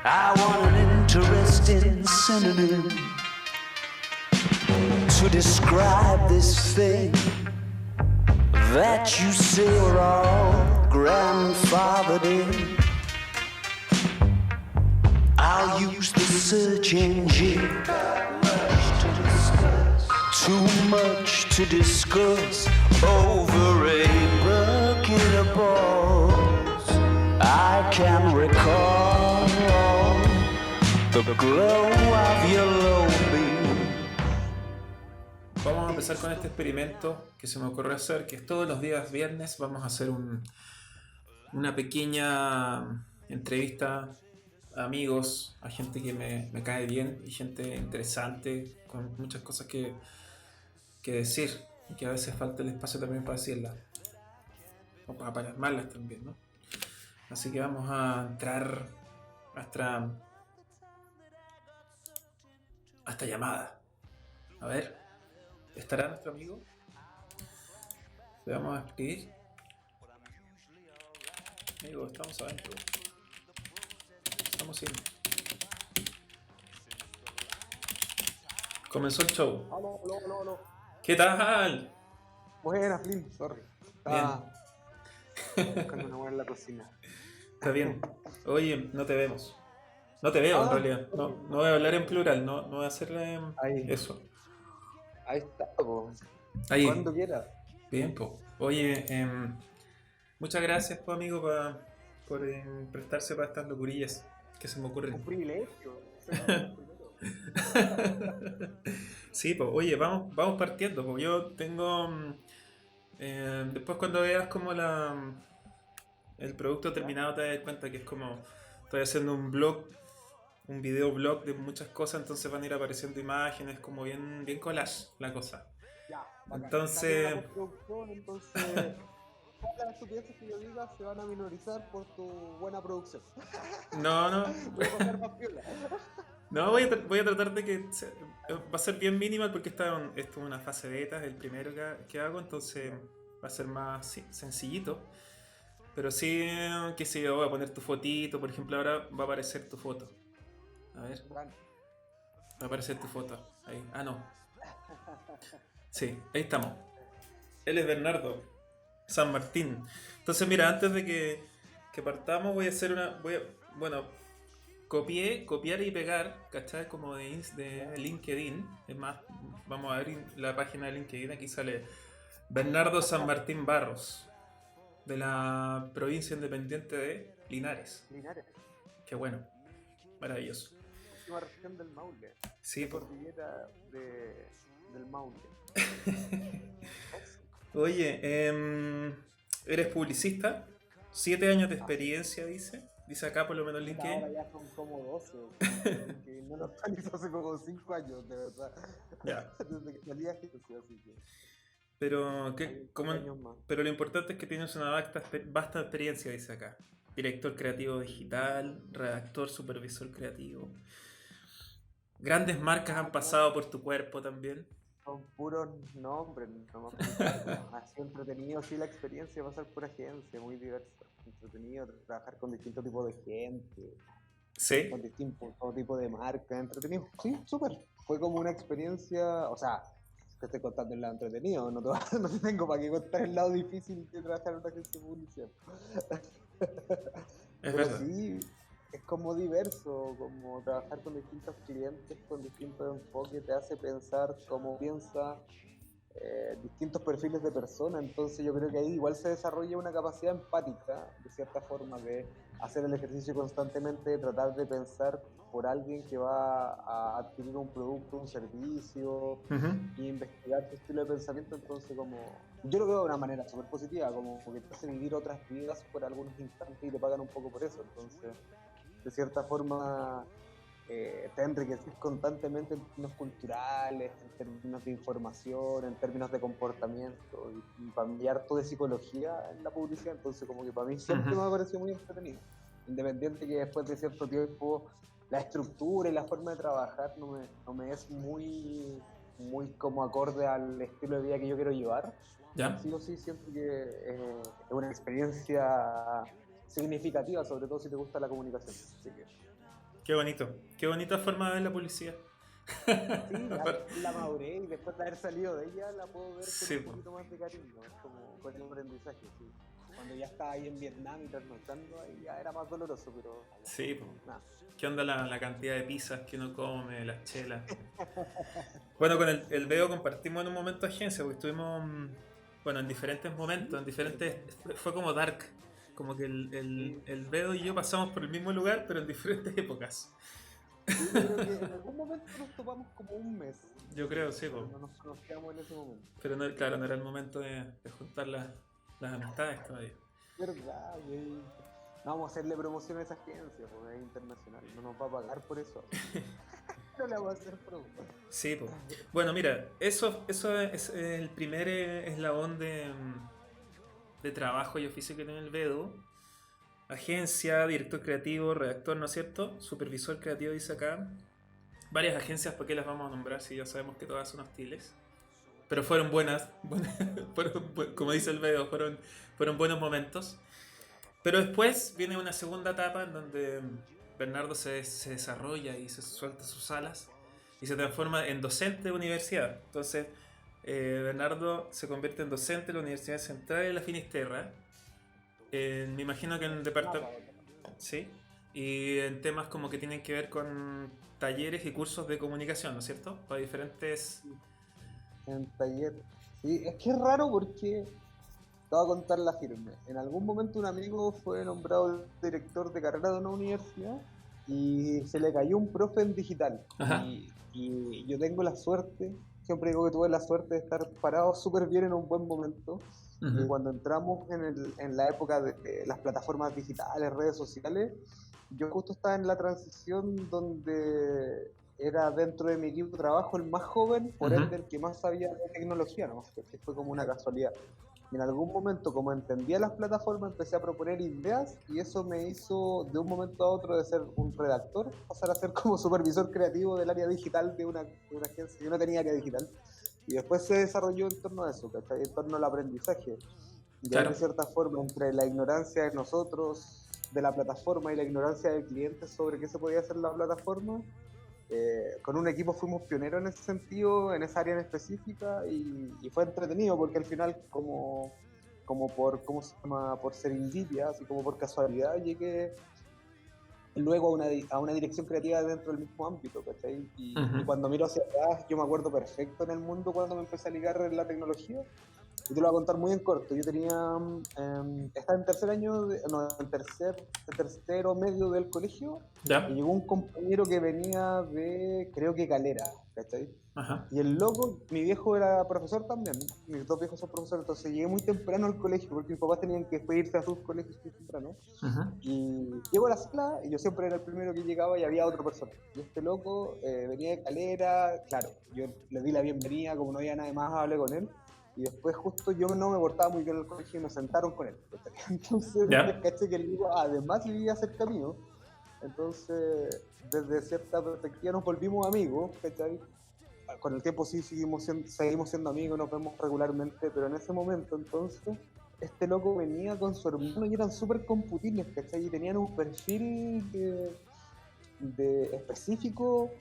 I want an interesting synonym to describe this thing that you say we're all grandfathered in. I'll use the search engine. Too much to discuss over a bucket of balls. I can recall the glow of your low beam. Vamos a empezar con este experimento que se me ocurrió hacer, que es todos los días viernes vamos a hacer una pequeña entrevista a amigos, a gente que me cae bien y gente interesante, con muchas cosas que decir y que a veces falta el espacio también para decirlas o para plasmarlas también, ¿no? Así que vamos a entrar a esta llamada. A ver, ¿estará nuestro amigo? Le vamos a escribir. Amigo, estamos adentro. Estamos sin. Comenzó el show. Aló. ¿Qué tal? Buena, Flynn, sorry. Estaba buscando una buena en la cocina. Está bien. Oye, no te vemos. No te veo en realidad. No voy a hablar en plural, no voy a hacerle eso. Ahí está, po. Ahí. Cuando quiera. Bien, po. Oye, muchas gracias, po, amigo, por prestarse para estas locurillas que se me ocurren. Un privilegio. Sí, pues, oye, vamos partiendo. Pues yo tengo. Después, cuando veas como el producto terminado, te das cuenta que es como. Estoy haciendo un video blog de muchas cosas, entonces van a ir apareciendo imágenes, como bien collage la cosa. Ya, bacán. Entonces. Entonces, todas las estupideces que yo diga se van a minorizar por tu buena producción. No. Voy a pasar más piola. No, voy a tratar de que va a ser bien minimal porque esto es una fase beta, es el primero que hago, entonces va a ser más sencillito. Pero sí, que si yo voy a poner tu fotito, por ejemplo, ahora va a aparecer tu foto. A ver, va a aparecer tu foto. Ahí. Ah, no. Sí, ahí estamos. Él es Bernardo San Martín. Entonces, mira, antes de que partamos, voy a hacer copiar y pegar, ¿cachai? Como de LinkedIn. Es más, vamos a abrir la página de LinkedIn. Aquí sale Bernardo San Martín Barros, de la provincia independiente de Linares. Qué bueno, maravilloso. Última región del Maule. Sí, cordillera del Maule. Oye, eres publicista, 7 años de experiencia, dice acá por lo menos LinkedIn. Ahora ya son como 12, que no lo actualizo hace como 5 años, de verdad. Ya. Desde que salí a ejercicio, así que... Pero lo importante es que tienes una vasta experiencia, dice acá. Director creativo digital, redactor, supervisor creativo. Grandes marcas han pasado por tu cuerpo también. Son puros nombres, no más. Ha sido entretenido, sí, la experiencia de pasar por agencia, muy diversa. Entretenido trabajar con distintos tipos de gente. Sí. Con distintos tipos de marcas, entretenido. Sí, súper. Fue como una experiencia, o sea, te estoy contando el lado entretenido, no te tengo para qué contar el lado difícil de trabajar en una agencia de publicidad. Es verdad. Sí, es como diverso, como trabajar con distintos clientes, con distintos enfoques, te hace pensar cómo piensa distintos perfiles de personas. Entonces yo creo que ahí igual se desarrolla una capacidad empática, de cierta forma, de hacer el ejercicio constantemente, de tratar de pensar por alguien que va a adquirir un producto, un servicio, y investigar su estilo de pensamiento. Entonces, como yo lo veo de una manera súper positiva, como que te hace vivir otras vidas por algunos instantes y te pagan un poco por eso. Entonces, de cierta forma, te enriqueces constantemente en términos culturales, en términos de información, en términos de comportamiento, y para mí harto de psicología en la publicidad. Entonces, como que para mí siempre me ha parecido muy entretenido, independiente que después de cierto tiempo la estructura y la forma de trabajar no me es muy como acorde al estilo de vida que yo quiero llevar. ¿Ya? Sí o sí siento que es una experiencia significativa, sobre todo si te gusta la comunicación. Así que Qué bonito. Qué bonita forma de ver la policía. Sí, la madurez y después de haber salido de ella la puedo ver con Sí, un po. poquito más de cariño, es como con el aprendizaje, sí. Cuando ya estaba ahí en Vietnam y trasnochando, ahí ya era más doloroso, pero Sí, po. nada. ¿Qué onda la cantidad de pizzas que uno come, las chelas? Bueno, con el Veo compartimos en un momento agencia, porque estuvimos, bueno, en diferentes momentos, en diferentes... Fue como dark, como que Sí, el Veo y yo pasamos por el mismo lugar, pero en diferentes épocas. sí, yo creo que en algún momento nos topamos como un mes, Yo creo, sí, pero po. no nos conocíamos en ese momento. Pero no, claro, no era el momento de juntar las amistades todavía. ¿Verdad? Y no vamos a hacerle promoción a esa agencia, porque es internacional, no nos va a pagar por eso. No le vamos a hacer promo. Sí, po. Bueno, mira, eso es el primer eslabón de trabajo y oficio que tiene el Vedu. Agencia, director creativo, redactor, ¿no es cierto? Supervisor creativo dice acá. Varias agencias, ¿por qué las vamos a nombrar si ya sabemos que todas son hostiles? Pero fueron como dice el Vedu, fueron buenos momentos. Pero después viene una segunda etapa en donde Bernardo se desarrolla y se suelta sus alas y se transforma en docente de universidad. Entonces, Bernardo se convierte en docente de la Universidad Central de la Finisterra. Me imagino que en el departamento... Sí. Y en temas como que tienen que ver con talleres y cursos de comunicación, ¿no es cierto? Para diferentes... En taller. Sí, es que es raro porque te voy a contar la firme. En algún momento un amigo fue nombrado director de carrera de una universidad y se le cayó un profe en digital. Ajá. Y yo tengo la suerte, siempre digo que tuve la suerte de estar parado súper bien en un buen momento. Y Ujú. cuando entramos en la época de las plataformas digitales, redes sociales, yo justo estaba en la transición donde era dentro de mi equipo de trabajo el más joven, por Ujú. ende el que más sabía de tecnología, ¿no? Que fue como una casualidad. Y en algún momento, como entendía las plataformas, empecé a proponer ideas y eso me hizo de un momento a otro de ser un redactor, pasar a ser como supervisor creativo del área digital de una agencia. Yo no tenía área digital. Y después se desarrolló en torno a eso, ¿cachai? En torno al aprendizaje. Y ahí, Claro. de cierta forma, entre la ignorancia de nosotros, de la plataforma, y la ignorancia del cliente sobre qué se podía hacer la plataforma, con un equipo fuimos pioneros en ese sentido, en esa área en específica, y fue entretenido porque al final, como por, ¿cómo se llama? Por serendipia, así como por casualidad, llegué luego a una dirección creativa dentro del mismo ámbito, ¿cachai? Y Ujú. cuando miro hacia atrás, yo me acuerdo perfecto en el mundo cuando me empecé a ligar en la tecnología. Y te lo voy a contar muy en corto. Yo tenía, estaba en tercer año, no, en tercero medio del colegio, y ¿Ya? llegó un compañero que venía de, creo que Calera, ¿cachai? Ajá. Y el loco, mi viejo era profesor también, mis dos viejos son profesores, entonces llegué muy temprano al colegio, porque mis papás tenían que después irse a sus colegios muy temprano. Ujú. Y llego a la sala y yo siempre era el primero que llegaba y había otra persona. Y este loco venía de Calera, claro, yo le di la bienvenida, como no había nada más, hablé con él. Y después justo yo no me portaba muy bien en el colegio y me sentaron con él. Entonces después ¿Ya? caché que el niño además vivía cerca mío. Entonces, desde cierta perspectiva nos volvimos amigos, ¿cachai? Con el tiempo sí seguimos siendo amigos, nos vemos regularmente, pero en ese momento entonces este loco venía con su hermano y eran súper computibles, ¿cachai? Y tenían un perfil de específico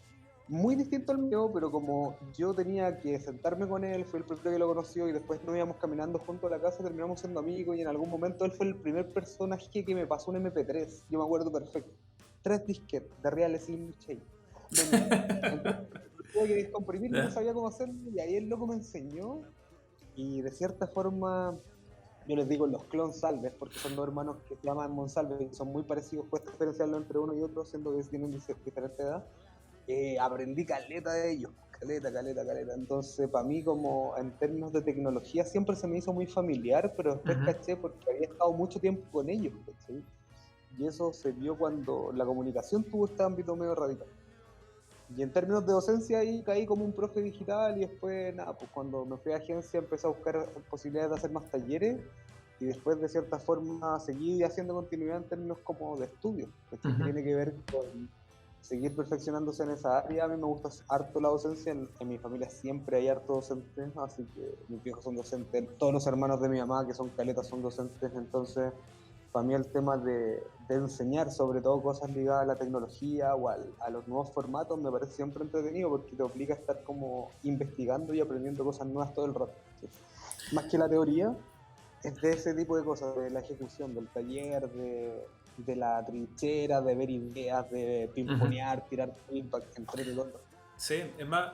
muy distinto al mío, pero como yo tenía que sentarme con él, fue el primero que lo conoció y después nos íbamos caminando junto a la casa, terminamos siendo amigos y en algún momento él fue el primer personaje que me pasó un MP3, yo me acuerdo perfecto. 3 disquetes de Real Slim Shady venía. Entonces tuve que descomprimirlo y no ¿Ya? sabía cómo hacerlo y ahí el loco me enseñó y de cierta forma yo les digo los clon Salves porque son dos hermanos que se llaman Monsalves y son muy parecidos, puedes diferenciarlo entre uno y otro siendo que tienen diferente edad. Aprendí caleta de ellos, caleta. Entonces, para mí, como en términos de tecnología, siempre se me hizo muy familiar, pero después Ujú. caché porque había estado mucho tiempo con ellos, ¿cachai? Y eso se vio cuando la comunicación tuvo este ámbito medio radical. Y en términos de docencia ahí caí como un profe digital y después, nada, pues cuando me fui a agencia empecé a buscar posibilidades de hacer más talleres y después de cierta forma seguí haciendo continuidad en términos como de estudio, ¿cachai? Que Ujú. tiene que ver con seguir perfeccionándose en esa área. A mí me gusta harto la docencia, en mi familia siempre hay harto docentes, así que mis viejos son docentes, todos los hermanos de mi mamá que son caletas son docentes, entonces para mí el tema de enseñar sobre todo cosas ligadas a la tecnología o a los nuevos formatos me parece siempre entretenido porque te obliga a estar como investigando y aprendiendo cosas nuevas todo el rato. ¿Sí? Más que la teoría, es de ese tipo de cosas, de la ejecución, del taller, de la trinchera, de ver ideas, de Ujú. pimponear, tirar feedback entre todo. Sí, es más,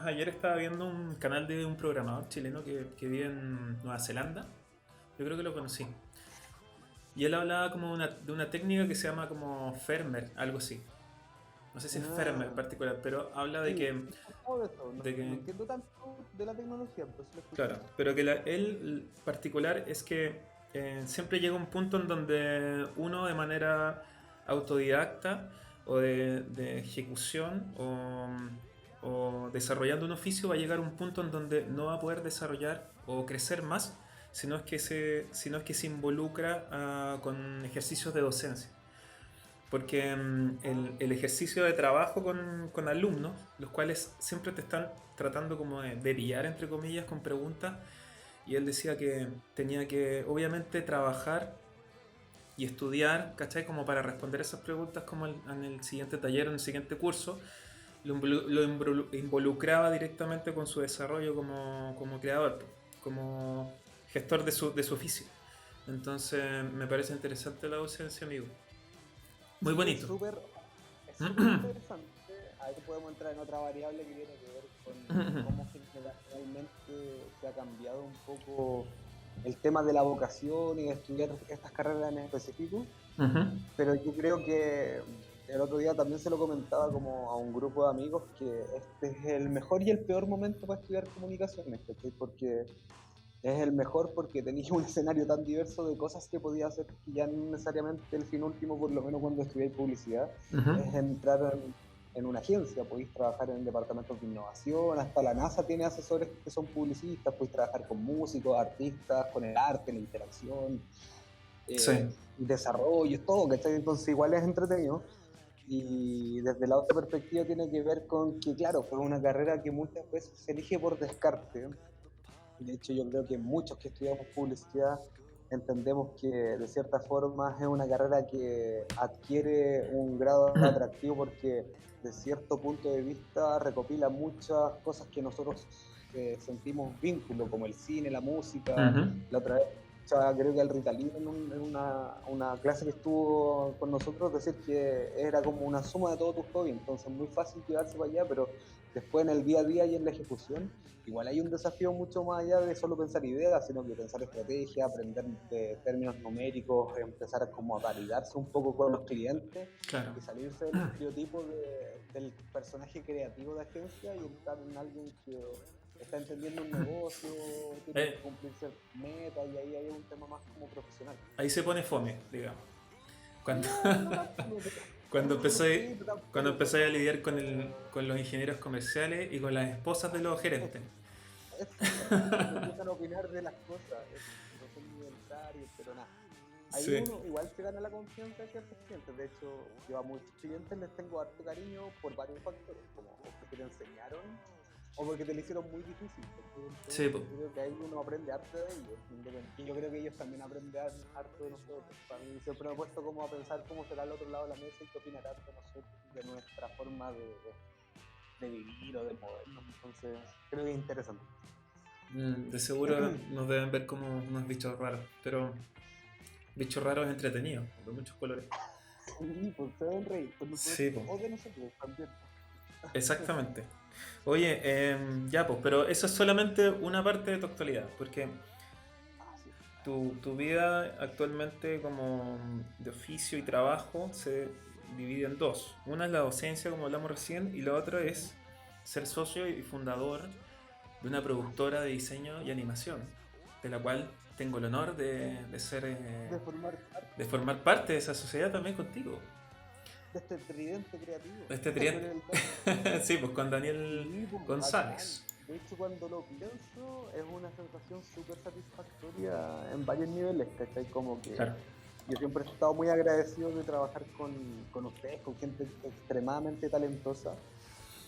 ayer estaba viendo un canal de un programador chileno que vive en Nueva Zelanda. Yo creo que lo conocí. Y él hablaba como de una técnica que se llama como Fermer, algo así. No sé si es Fermer en Ah, particular, pero habla sí, he escuchado de eso, no, de no que entiendo tanto de la tecnología, pero sí lo he claro, escuchado. pero que él particular es que siempre llega un punto en donde uno de manera autodidacta o de ejecución o desarrollando un oficio va a llegar a un punto en donde no va a poder desarrollar o crecer más, sino es que se involucra con ejercicios de docencia. Porque el ejercicio de trabajo con alumnos, los cuales siempre te están tratando como de pillar, entre comillas, con preguntas, y él decía que tenía que, obviamente, trabajar y estudiar, ¿cachai? Como para responder esas preguntas como en el siguiente taller, en el siguiente curso, involucraba directamente con su desarrollo como creador, como gestor de su oficio. Entonces, me parece interesante la docencia, amigo. Muy Sí, bonito. es súper interesante. Ahí podemos entrar en otra variable que tiene que ver con cómo generalmente se ha cambiado un poco el tema de la vocación y de estudiar estas carreras en específico. Ujú. Pero yo creo que el otro día también se lo comentaba como a un grupo de amigos que este es el mejor y el peor momento para estudiar comunicaciones, ¿cachai? Porque es el mejor porque tenéis un escenario tan diverso de cosas que podía hacer que ya no necesariamente el fin último, por lo menos cuando estudiáis publicidad, Ujú. es entrar en una agencia, podéis trabajar en departamentos de innovación, hasta la NASA tiene asesores que son publicistas, podéis trabajar con músicos, artistas, con el arte, la interacción, Sí. desarrollo, todo, ¿cachai? Entonces igual es entretenido. Y desde la otra perspectiva tiene que ver con que, claro, fue una carrera que muchas veces se elige por descarte, y de hecho yo creo que muchos que estudiamos publicidad entendemos que de cierta forma es una carrera que adquiere un grado atractivo porque de cierto punto de vista recopila muchas cosas que nosotros sentimos vínculo, como el cine, la música. Ujú. La otra vez, creo que el Ritalin en una clase que estuvo con nosotros decir que era como una suma de todos tus hobbies, entonces muy fácil llevarse para allá, pero después en el día a día y en la ejecución igual hay un desafío mucho más allá de solo pensar ideas, sino que pensar estrategia, aprender de términos numéricos, empezar como a validarse un poco con los clientes Claro. y salirse del estereotipo del personaje creativo de agencia y entrar en alguien que está entendiendo un negocio, tiene Eh, que cumplir ciertas metas y ahí hay un tema más como profesional. ahí se pone fome, digamos. Cuando, No, no tanto, pero cuando empecé, sí, pero cuando tampoco. empecé a lidiar con los ingenieros comerciales y con las esposas de los gerentes. Exactamente, cuando empiezan a opinar de las cosas, no son libertarios, pero nada. Ahí Sí. uno igual se gana la confianza de ciertos clientes. De hecho, yo a muchos clientes les tengo harto cariño por varios factores, como o porque te enseñaron o porque te lo hicieron muy difícil. Sí, Entonces, po. yo creo que ahí uno aprende harto de ellos. Y yo creo que ellos también aprenden harto de nosotros. Para mí siempre me he puesto como a pensar cómo será el otro lado de la mesa y qué opinarán de nosotros, de nuestra forma de vivir o de movernos. Entonces, creo que es interesante. De seguro nos deben ver como unos bichos raros, pero bichos raros entretenidos, de muchos colores. Sí, pues se deben reír con Sí, nosotros po. o de nosotros también. Exactamente. Oye, ya, pues, pero eso es solamente una parte de tu actualidad, porque Ah, sí. tu vida actualmente como de oficio y trabajo se divide en dos. Una es la docencia, como hablamos recién, y la otra es ser socio y fundador de una productora de diseño y animación, de la cual tengo el honor de ser, De formar de parte formar parte de esa sociedad también contigo. de este tridente creativo. De este Con triángulo. el Dani. Sí, pues con Daniel Sí, pues, bacán. González. De hecho, cuando lo pienso, es una sensación súper satisfactoria en varios niveles, ¿cachai? Como que Claro. yo siempre he estado muy agradecido de trabajar con ustedes, con gente extremadamente talentosa.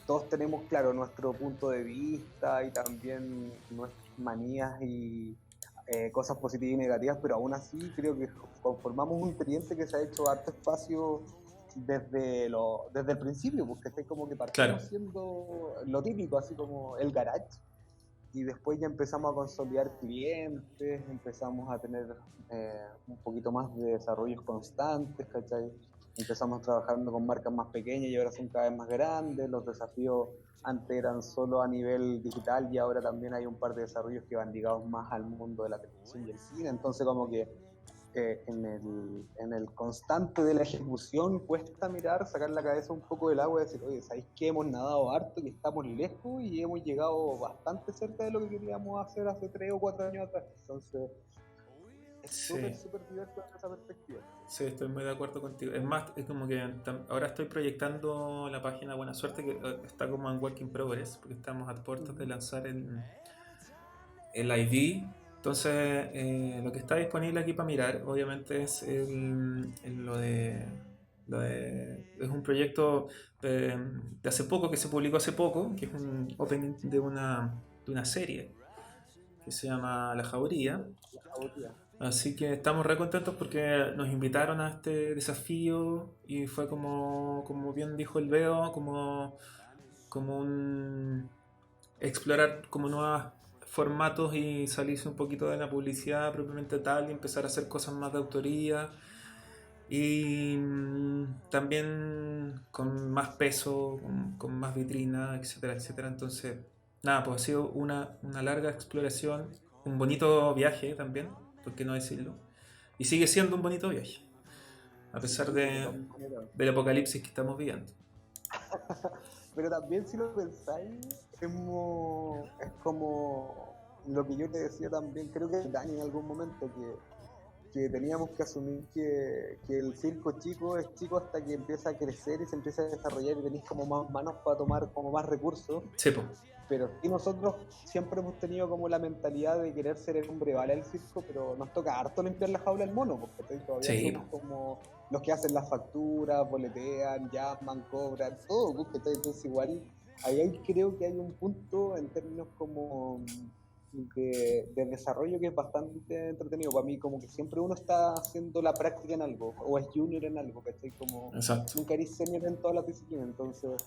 Todos tenemos, claro, nuestro punto de vista y también nuestras manías y cosas positivas y negativas, pero aún así creo que conformamos un cliente que se ha hecho harto espacio desde el principio, porque está como que Claro. partimos siendo lo típico, así como el garage, y después ya empezamos a consolidar clientes, empezamos a tener un poquito más de desarrollos constantes, ¿cachai? Empezamos trabajando con marcas más pequeñas y ahora son cada vez más grandes, los desafíos antes eran solo a nivel digital y ahora también hay un par de desarrollos que van ligados más al mundo de la televisión y el cine, entonces como que en el constante de la ejecución cuesta mirar, sacar la cabeza un poco del agua y decir, oye, ¿sabéis que hemos nadado harto, que estamos lejos y hemos llegado bastante cerca de lo que queríamos hacer hace 3 o 4 años atrás? Entonces, es Sí. súper diverso desde esa perspectiva. Sí, estoy muy de acuerdo contigo. Es más, es como que ahora estoy proyectando la página Buena Suerte, que está como en work in progress, porque estamos a puertas de lanzar el ID. Entonces, lo que está disponible aquí para mirar, obviamente, es es un proyecto de hace poco, que se publicó hace poco, que es un opening de una serie que se llama La Jauría. La jauría. Así que estamos re contentos porque nos invitaron a este desafío y fue como bien dijo el Veo, como un explorar como nuevos formatos y salirse un poquito de la publicidad propiamente tal y empezar a hacer cosas más de autoría y también con más peso, con más vitrina, etcétera, etcétera. Entonces, nada, pues ha sido una larga exploración, un bonito viaje también, por qué no decirlo. Y sigue siendo un bonito viaje, a pesar Sí, de todas maneras. del apocalipsis que estamos viviendo. Pero también si lo pensáis, es como lo que yo te decía también, creo que Dani en algún momento, que teníamos que asumir que el circo chico es chico hasta que empieza a crecer y se empieza a desarrollar y tenéis como más manos para tomar como más recursos. Sí, po. Pero sí, nosotros siempre hemos tenido como la mentalidad de querer ser el hombre bala del circo, pero nos toca harto limpiar la jaula del mono, porque todavía Sí, somos como los que hacen las facturas, boletean, llaman, cobran, todo, porque entonces igual ahí creo que hay un punto en términos como de desarrollo que es bastante entretenido para mí, como que siempre uno está haciendo la práctica en algo, o es junior en algo, ¿cachai? Como exacto. nunca eres senior en todas las disciplinas, entonces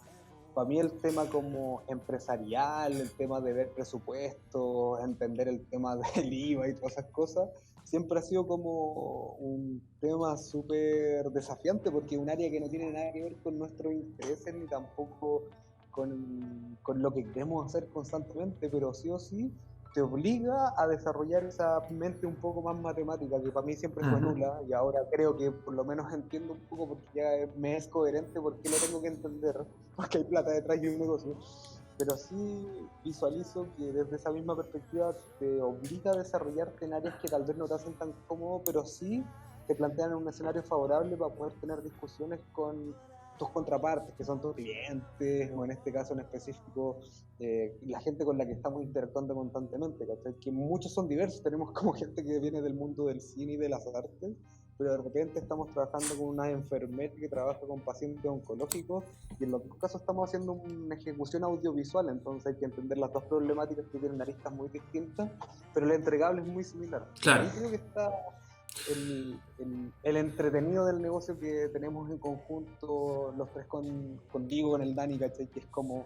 para mí el tema como empresarial, el tema de ver presupuestos, entender el tema del IVA y todas esas cosas, siempre ha sido como un tema súper desafiante porque es un área que no tiene nada que ver con nuestros intereses ni tampoco con lo que queremos hacer constantemente, pero sí o sí te obliga a desarrollar esa mente un poco más matemática, que para mí siempre fue nula, y ahora creo que por lo menos entiendo un poco porque ya me es coherente porque lo tengo que entender, porque hay plata detrás de un negocio. Pero sí visualizo que desde esa misma perspectiva te obliga a desarrollarte en áreas que tal vez no te hacen tan cómodo, pero sí te plantean un escenario favorable para poder tener discusiones con tus contrapartes, que son tus clientes, o en este caso en específico, la gente con la que estamos interactuando constantemente, ¿cachai? Que muchos son diversos, tenemos como gente que viene del mundo del cine y de las artes, pero de repente estamos trabajando con una enfermera que trabaja con pacientes oncológicos, y en los dos casos estamos haciendo una ejecución audiovisual, entonces hay que entender las dos problemáticas que tienen aristas muy distintas, pero el entregable es muy similar. Claro. Ahí creo que está el entretenido del negocio que tenemos en conjunto los tres contigo, con el Dani, ¿cachai? Que es como,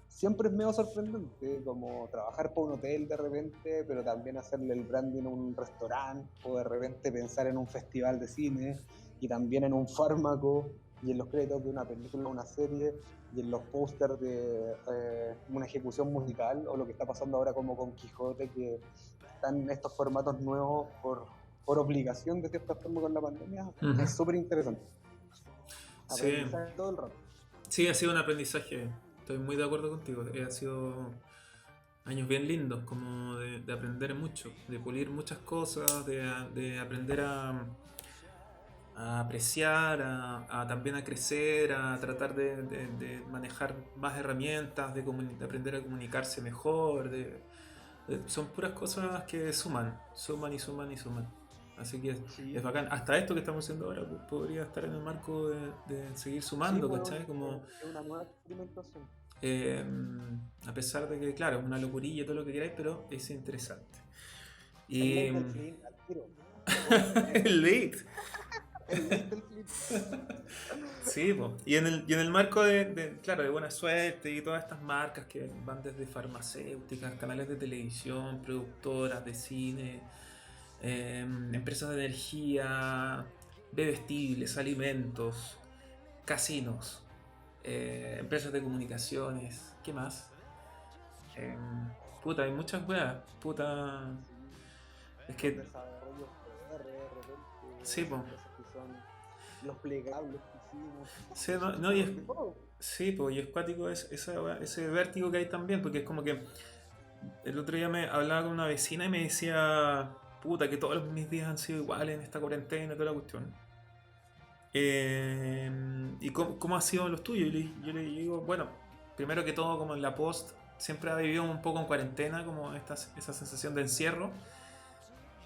siempre es medio sorprendente, como trabajar por un hotel de repente, pero también hacerle el branding a un restaurante, o de repente pensar en un festival de cine, y también en un fármaco, y en los créditos de una película, una serie, y en los pósters de una ejecución musical, o lo que está pasando ahora como con Quijote, que están estos formatos nuevos por obligación de cierta forma con la pandemia. Es súper interesante. Sí. Aprendizaje todo el rato. Sí, ha sido un aprendizaje. Estoy muy de acuerdo contigo. Ha sido años bien lindos, como de aprender mucho, de pulir muchas cosas, de aprender a apreciar, también a crecer, a tratar de manejar más herramientas, de aprender a comunicarse mejor. Son puras cosas que suman y suman y suman. Así que Sí. es bacán. Hasta esto que estamos haciendo ahora podría estar en el marco de seguir sumando, Sí, ¿cachai? Como, es una nueva experimentación. a pesar de que, claro, es una locurilla y todo lo que queráis, pero es interesante. El Y late del Flynn, al tiro. el lead. El late del Flynn. Sí, po. Y en el marco claro, de buena suerte y todas estas marcas que van desde farmacéuticas, canales de televisión, productoras de cine, empresas de energía, bebestibles, alimentos, casinos, empresas de comunicaciones, ¿qué más? Em, Puta, hay muchas weas, puta. Es Los que, desarrollos PR de repente, sí, po. cosas que son los plegables que hicimos. Sí, no, y es, De todo. sí, pues, y es cuático ese vértigo que hay también, porque es como que el otro día me hablaba con una vecina y me decía, puta, que todos mis días han sido iguales en esta cuarentena y toda la cuestión. ¿Y cómo ha sido los tuyos? Yo le digo, bueno, primero que todo, como en la post, siempre ha vivido un poco en cuarentena, como esa sensación de encierro.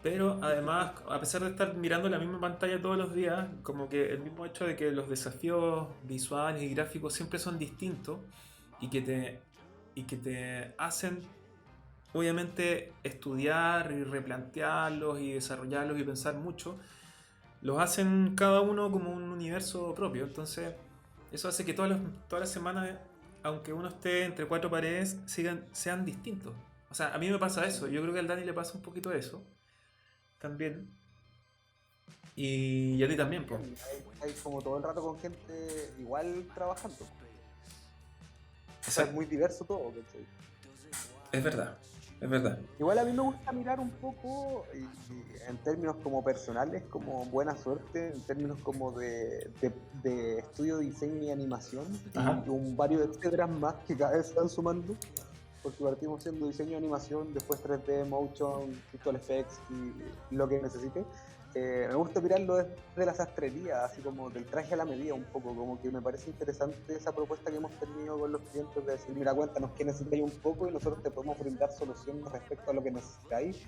Pero además, a pesar de estar mirando la misma pantalla todos los días, como que el mismo hecho de que los desafíos visuales y gráficos siempre son distintos y que te hacen, obviamente, estudiar y replantearlos y desarrollarlos y pensar mucho, los hacen cada uno como un universo propio. Entonces, eso hace que todas las semanas, aunque uno esté entre cuatro paredes, sean distintos. O sea, a mí me pasa eso. Yo creo que al Dani le pasa un poquito eso también. Y a ti también, pues. Hay como todo el rato con gente igual trabajando. O sea, es muy diverso todo, ¿cachai? Es verdad, es verdad. Igual a mí me gusta mirar un poco y en términos como personales, como buena suerte, en términos como de estudio, diseño y animación, Ajá. y varios etcétera más que cada vez se van sumando, porque partimos siendo diseño y animación, después 3D, motion, visual effects y lo que necesite. Me gusta mirarlo desde la sastrería, así como del traje a la medida un poco, como que me parece interesante esa propuesta que hemos tenido con los clientes de decir, mira, cuéntanos qué necesitáis un poco y nosotros te podemos brindar soluciones respecto a lo que necesitáis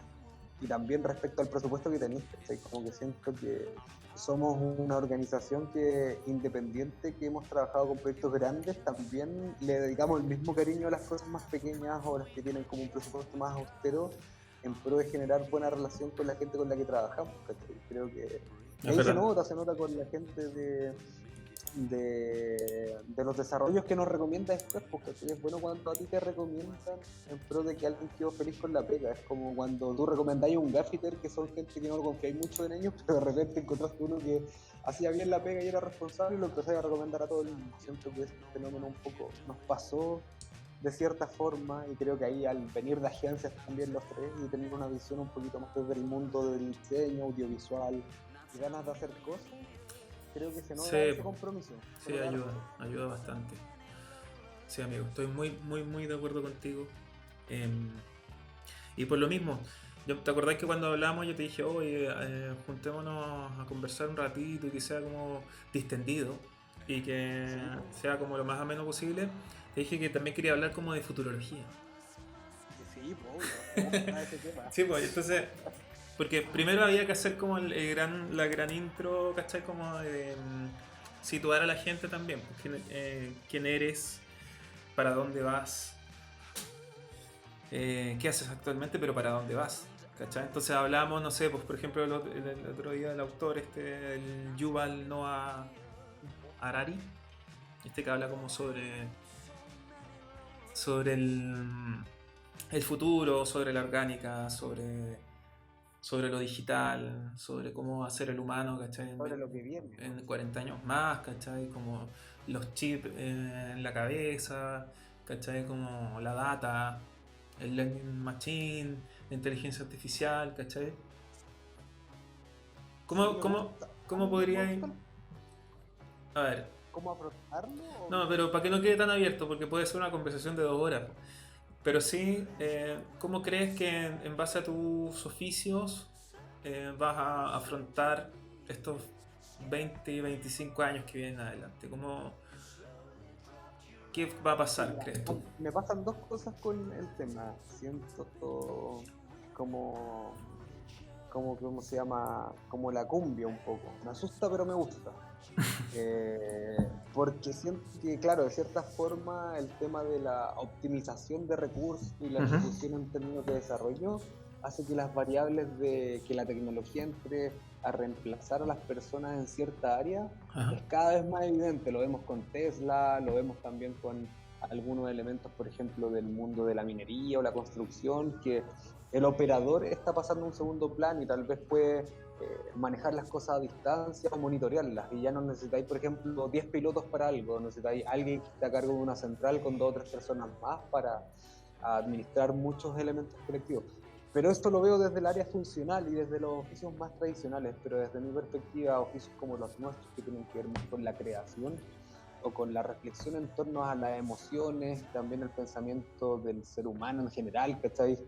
y también respecto al presupuesto que tenéis. ¿Cachai? Como que siento que somos una organización que independiente, que hemos trabajado con proyectos grandes, también le dedicamos el mismo cariño a las cosas más pequeñas o las que tienen como un presupuesto más austero, en pro de generar buena relación con la gente con la que trabajamos. ¿Cachai? Creo que Es ahí verdad. se nota con la gente de los desarrollos que nos recomienda después, porque es bueno cuando a ti te recomiendan en pro de que alguien quedó feliz con la pega. Es como cuando tú recomendáis un gaffiter, que son gente que no confiáis mucho en ellos, pero de repente encontraste uno que hacía bien la pega y era responsable y lo empezáis a recomendar a todo el mundo. Siento que este fenómeno un poco nos pasó de cierta forma, y creo que ahí al venir de agencias también los tres y tener una visión un poquito más desde el mundo del diseño audiovisual y ganas de hacer cosas, creo que se nota Sí, ese compromiso. Sí, ayuda bastante. Sí, amigo, estoy muy, muy, muy de acuerdo contigo. Y por lo mismo, ¿te acordás que cuando hablamos yo te dije, oye, juntémonos a conversar un ratito y que sea como distendido y que sea como lo más ameno posible? Te dije que también quería hablar como de futurología. Sí, pues, ese tema. Sí, pues entonces, porque primero había que hacer como la gran intro, ¿cachai? Como de situar a la gente también, pues, quién eres, para dónde vas, qué haces actualmente, pero para dónde vas, ¿cachai? Entonces hablamos, no sé, pues por ejemplo el otro día del autor, el Yuval Noah Harari, que habla como sobre el futuro, sobre la orgánica, sobre lo digital, sobre cómo hacer el humano, ¿cachai? Sobre lo que viene. En 40 años más, ¿cachai? Como los chips en la cabeza, ¿cachai? Como la data, el learning machine, la inteligencia artificial, ¿cachai? ¿Cómo podría ir? A ver, ¿Cómo afrontarlo? no, pero para que no quede tan abierto, porque puede ser una conversación de 2 horas. Pero sí, ¿cómo crees que en base a tus oficios vas a afrontar estos 20 y 25 años que vienen adelante? ¿Qué va a pasar, crees tú? Me pasan dos cosas con el tema. Siento como ¿cómo se llama? Como la cumbia un poco. Me asusta, pero me gusta. Porque siento que, claro, de cierta forma el tema de la optimización de recursos y la ejecución en términos de desarrollo hace que las variables de que la tecnología entre a reemplazar a las personas en cierta área Ajá. es cada vez más evidente. Lo vemos con Tesla, lo vemos también con algunos elementos, por ejemplo, del mundo de la minería o la construcción, que el operador está pasando a un segundo plano y tal vez puede manejar las cosas a distancia o monitorearlas. Y ya no necesitáis, por ejemplo, 10 pilotos para algo, necesitáis alguien que esté a cargo de una central con 2 o 3 personas más para administrar muchos elementos colectivos. Pero esto lo veo desde el área funcional y desde los oficios más tradicionales, pero desde mi perspectiva, oficios como los nuestros que tienen que ver más con la creación o con la reflexión en torno a las emociones, también el pensamiento del ser humano en general, ¿cachai?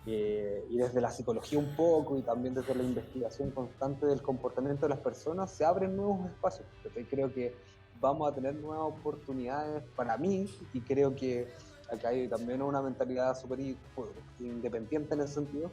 Y desde la psicología un poco y también desde la investigación constante del comportamiento de las personas, se abren nuevos espacios. ¿Cachai? Creo que vamos a tener nuevas oportunidades para mí y creo que acá hay también una mentalidad súper independiente en ese sentido.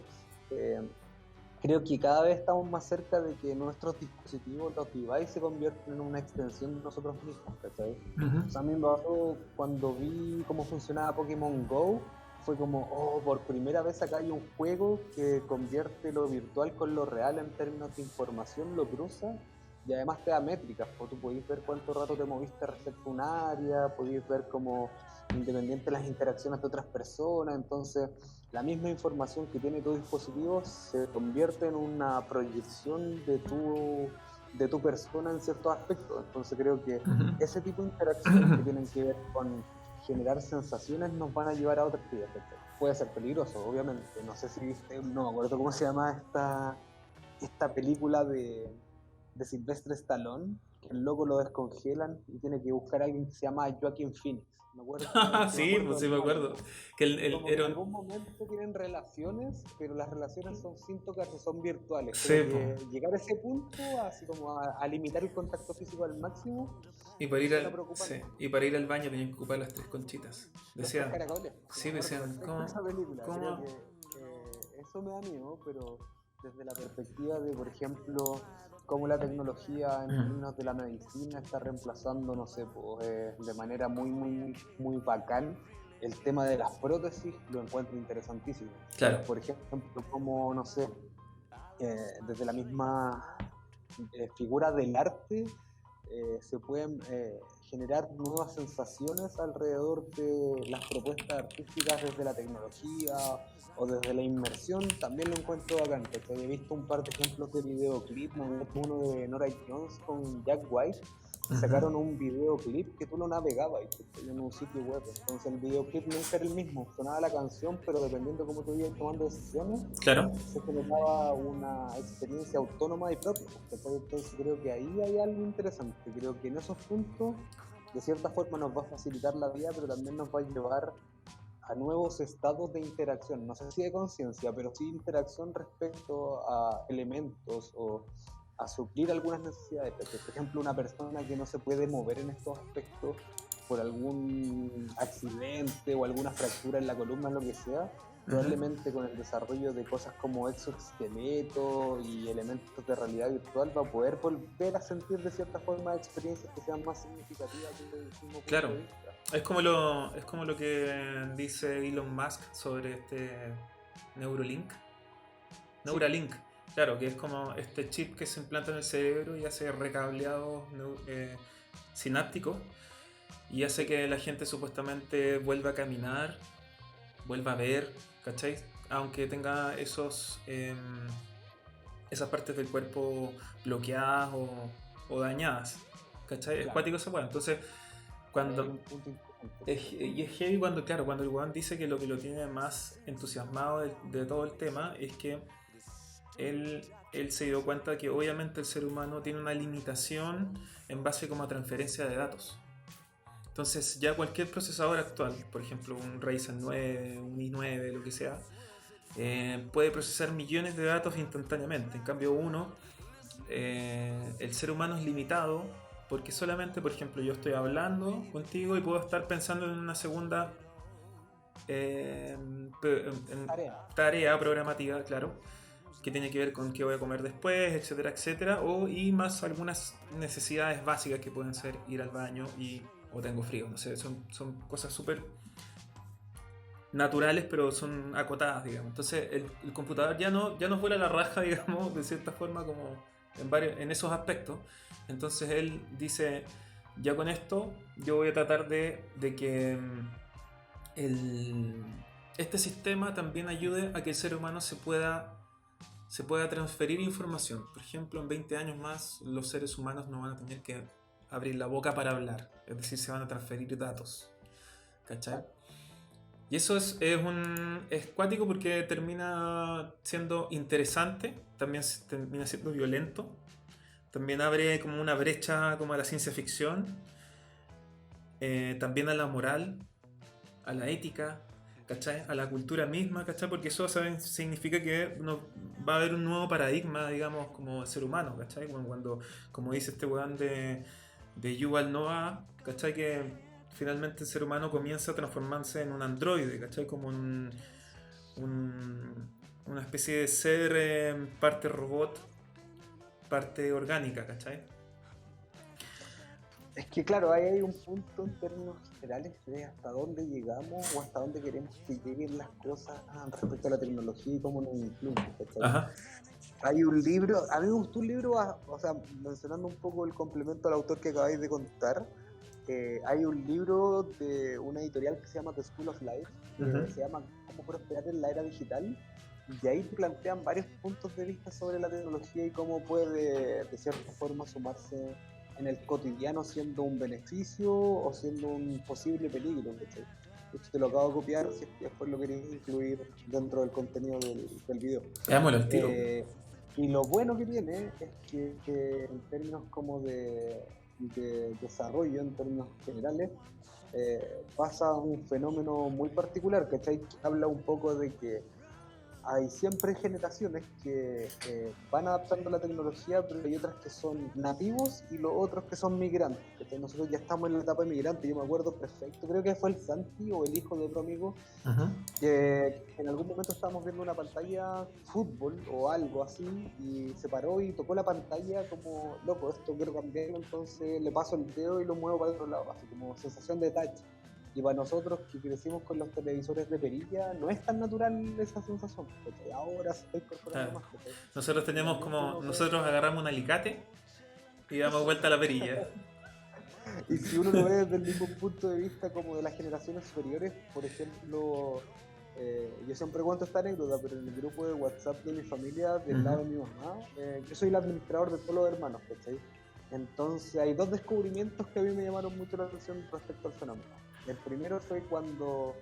Creo que cada vez estamos más cerca de que nuestros dispositivos, los devices, se convierten en una extensión de nosotros mismos, ¿cachai? Uh-huh. O sea, a mí me pasó cuando vi cómo funcionaba Pokémon GO, fue como, oh, por primera vez acá hay un juego que convierte lo virtual con lo real en términos de información, lo cruza, y además te da métricas, pues tú podés ver cuánto rato te moviste respecto a un área, podés ver como independiente de las interacciones de otras personas, entonces la misma información que tiene tu dispositivo se convierte en una proyección de tu persona en ciertos aspectos. Entonces creo que Uh-huh. ese tipo de interacciones que tienen que ver con generar sensaciones nos van a llevar a otras vidas. Puede ser peligroso, obviamente. No sé si viste, no me acuerdo cómo se llama esta película de Sylvester Stallone, que el loco lo descongelan y tiene que buscar a alguien que se llama Joaquin Phoenix. Me acuerdo, que me Sí, acuerdo pues sí del me nombre. acuerdo. Que Como que en era algún momento tienen relaciones, pero las relaciones son sin tocarse, son virtuales. Sí, Creo pues. que llegar a ese punto, así como a limitar el contacto físico al máximo, Y para ir suena al, sí, preocupante. y para ir al baño tenían que ocupar las 3 conchitas. Los tres Decían, caracoles, me sí, acuerdo decían, perfecto de esa película. Creo cómo? que eso me da miedo, pero desde la perspectiva de, por ejemplo, cómo la tecnología en términos de la medicina está reemplazando, no sé, pues, de manera muy bacán el tema de las prótesis, lo encuentro interesantísimo. Claro. Por ejemplo, como, no sé, desde la misma figura del arte, se pueden generar nuevas sensaciones alrededor de las propuestas artísticas desde la tecnología o desde la inmersión. También lo encuentro bacán, porque he visto un par de ejemplos de videoclip, uno de Nora Jones con Jack White, y sacaron un videoclip que tú lo navegabas en un sitio web. Entonces el videoclip nunca era el mismo, sonaba la canción, pero dependiendo de cómo tú ibas tomando decisiones, Claro. se generaba una experiencia autónoma y propia. Entonces creo que ahí hay algo interesante. Creo que en esos puntos, de cierta forma, nos va a facilitar la vida, pero también nos va a llevar a nuevos estados de interacción. No sé si de conciencia, pero sí interacción respecto a elementos o a suplir algunas necesidades. Por ejemplo, una persona que no se puede mover en estos aspectos por algún accidente o alguna fractura en la columna, lo que sea, probablemente con el desarrollo de cosas como exoesqueleto y elementos de realidad virtual va a poder volver a sentir de cierta forma experiencias que sean más significativas desde el mismo punto Claro. de vista. Es como lo que dice Elon Musk sobre este Neuralink. Neuralink, claro, que es como este chip que se implanta en el cerebro y hace recableados sinápticos y hace que la gente supuestamente vuelva a caminar, vuelva a ver, ¿cachai? Aunque tenga esas partes del cuerpo bloqueadas o dañadas, ¿cachai? Es Claro. cuático ese weón. Entonces, cuando y es heavy cuando, claro, cuando el weón dice que lo tiene más entusiasmado de todo el tema es que él se dio cuenta que obviamente el ser humano tiene una limitación en base como a transferencia de datos. Entonces ya cualquier procesador actual, por ejemplo un Ryzen 9, un i9, lo que sea, puede procesar millones de datos instantáneamente. En cambio el ser humano es limitado porque solamente, por ejemplo, yo estoy hablando contigo y puedo estar pensando en una segunda tarea programativa, claro, que tiene que ver con qué voy a comer después, etcétera, etcétera, y más algunas necesidades básicas que pueden ser ir al baño o tengo frío, no sé, son cosas súper naturales, pero son acotadas, digamos. Entonces el computador ya no vuela la raja, digamos, de cierta forma, como en esos aspectos. Entonces él dice, ya con esto yo voy a tratar de que este sistema también ayude a que el ser humano se pueda transferir información. Por ejemplo, en 20 años más los seres humanos no van a tener que abrir la boca para hablar, es decir, se van a transferir datos. ¿Cachai? Y eso es cuático porque termina siendo interesante, también termina siendo violento, también abre como una brecha como a la ciencia ficción, también a la moral, a la ética, ¿cachai? A la cultura misma, ¿cachai? Porque eso, ¿saben? Significa que va a haber un nuevo paradigma, digamos, como ser humano, ¿cachai? Como dice este weón de Yuval Noah, ¿cachai? Que finalmente el ser humano comienza a transformarse en un androide, ¿cachai? Como una especie de ser parte robot, parte orgánica, ¿cachai? Es que claro, ahí hay un punto en términos generales de hasta dónde llegamos o hasta dónde queremos que lleguen las cosas respecto a la tecnología y cómo nos influye, ¿cachai? Ajá. Hay un libro, a mí me gustó un libro, o sea, mencionando un poco el complemento al autor que acabáis de contar, hay un libro de una editorial que se llama The School of Life, que se llama Cómo prosperar en la era digital, y ahí te plantean varios puntos de vista sobre la tecnología y cómo puede de cierta forma sumarse en el cotidiano siendo un beneficio o siendo un posible peligro. ¿Cachai? Esto te lo acabo de copiar si es que después lo queréis incluir dentro del contenido del video. Veámoslo al tiro. Y lo bueno que tiene es que en términos como de desarrollo, en términos generales, pasa un fenómeno muy particular, ¿cachai? Que habla un poco de que hay siempre generaciones que van adaptando la tecnología, pero hay otras que son nativos y los otros que son migrantes. ¿Cachai? Nosotros ya estamos en la etapa de migrante, yo me acuerdo perfecto, creo que fue el Santi o el hijo de otro amigo, que en algún momento estábamos viendo una pantalla fútbol o algo así, y se paró y tocó la pantalla como, loco, esto quiero cambiarlo, entonces le paso el dedo y lo muevo para el otro lado, así como sensación de touch. Y para nosotros que crecimos con los televisores de perilla, no es tan natural esa sensación, porque ahora se está incorporando más. Nosotros teníamos nosotros agarramos un alicate y damos vuelta a la perilla. Y si uno lo ve desde el mismo punto de vista como de las generaciones superiores, por ejemplo, yo siempre cuento esta anécdota, pero en el grupo de WhatsApp de mi familia, del lado de mi mamá, yo soy el administrador de todos los hermanos, ¿cachai? Entonces hay dos descubrimientos que a mí me llamaron mucho la atención respecto al fenómeno. El primero fue cuando